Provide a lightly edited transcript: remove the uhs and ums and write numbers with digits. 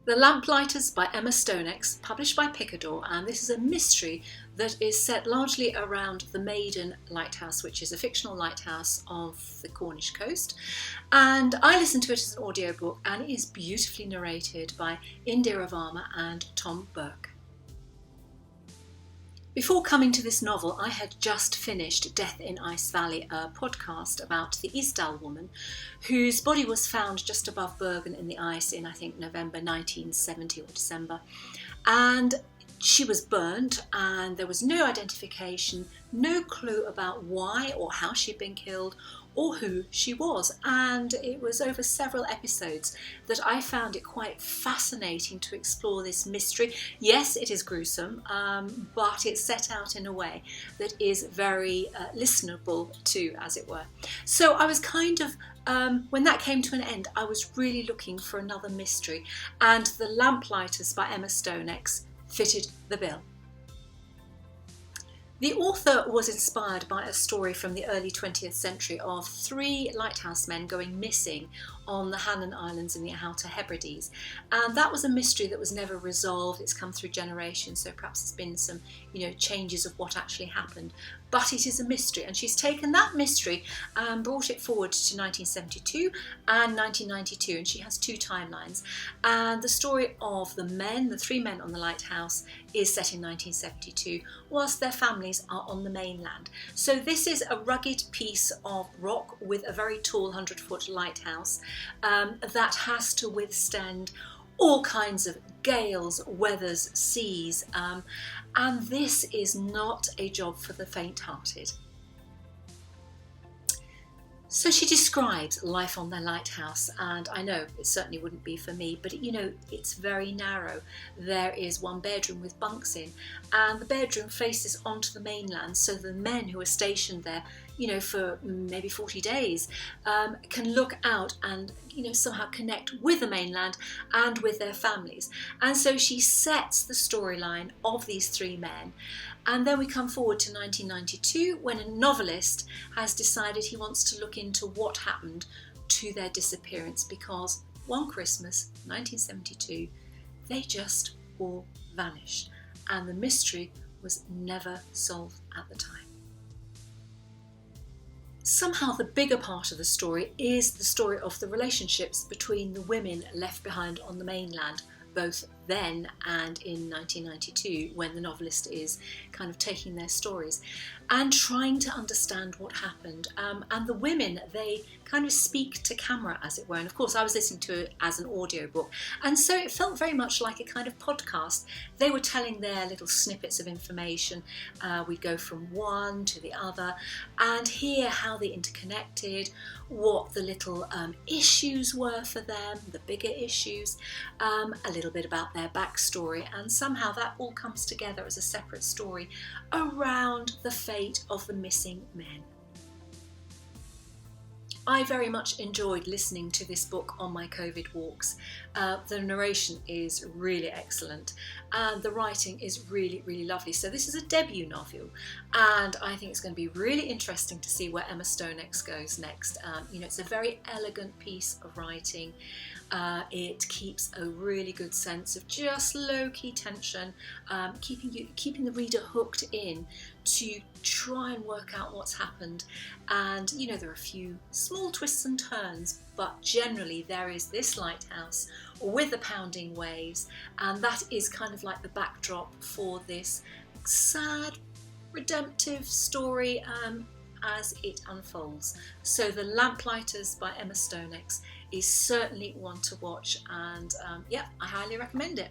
The Lamplighters by Emma Stonex, published by Picador, and this is a mystery that is set largely around the Maiden Lighthouse, which is a fictional lighthouse off the Cornish coast. And I listened to it as an audiobook, and it is beautifully narrated by Indira Varma and Tom Burke. Before coming to this novel, I had just finished Death in Ice Valley, a podcast about the Isdal woman whose body was found just above Bergen in the ice in, I think, November 1970 or December. And she was burnt and there was no identification, no clue about why or how she'd been killed or who she was. And it was over several episodes that I found it quite fascinating to explore this mystery. Yes, it is gruesome, but it's set out in a way that is very listenable too, as it were. So I was kind of, when that came to an end, I was really looking for another mystery, and The Lamplighters by Emma Stonex fitted the bill. The author was inspired by a story from the early 20th century of 3 lighthouse men going missing on the Hannon Islands in the Outer Hebrides, and that was a mystery that was never resolved. It's come through generations, so perhaps there's been some, changes of what actually happened, but it is a mystery, and she's taken that mystery and brought it forward to 1972 and 1992, and she has 2 timelines. And the story of the 3 men on the lighthouse is set in 1972, whilst their families are on the mainland. So this is a rugged piece of rock with a very tall 100-foot lighthouse that has to withstand all kinds of gales, weathers, seas, and this is not a job for the faint-hearted. So she describes life on the lighthouse, and I know it certainly wouldn't be for me, but it's very narrow. There is 1 bedroom with bunks in, and the bedroom faces onto the mainland, so the men who are stationed there, for maybe 40 days, can look out and somehow connect with the mainland and with their families. And so she sets the storyline of these 3 men. And then we come forward to 1992, when a novelist has decided he wants to look into what happened to their disappearance, because one Christmas, 1972, they just all vanished, and the mystery was never solved at the time. Somehow the bigger part of the story is the story of the relationships between the women left behind on the mainland, both then and in 1992, when the novelist is kind of taking their stories and trying to understand what happened. And the women, they kind of speak to camera, as it were. And of course, I was listening to it as an audiobook. And so it felt very much like a kind of podcast. They were telling their little snippets of information. We'd go from one to the other and hear how they interconnected, what the little issues were for them, the bigger issues, a little bit about their backstory, and somehow that all comes together as a separate story around the fate of the missing men. I very much enjoyed listening to this book on my COVID walks. The narration is really excellent and the writing is really, really lovely. So this is a debut novel, and I think it's going to be really interesting to see where Emma Stonex goes next. It's a very elegant piece of writing. It keeps a really good sense of just low-key tension, keeping the reader hooked in to try and work out what's happened. And there are a few small twists and turns, but generally there is this lighthouse with the pounding waves, and that is kind of like the backdrop for this sad, redemptive story as it unfolds. So The Lamplighters by Emma Stonex is certainly one to watch, and I highly recommend it.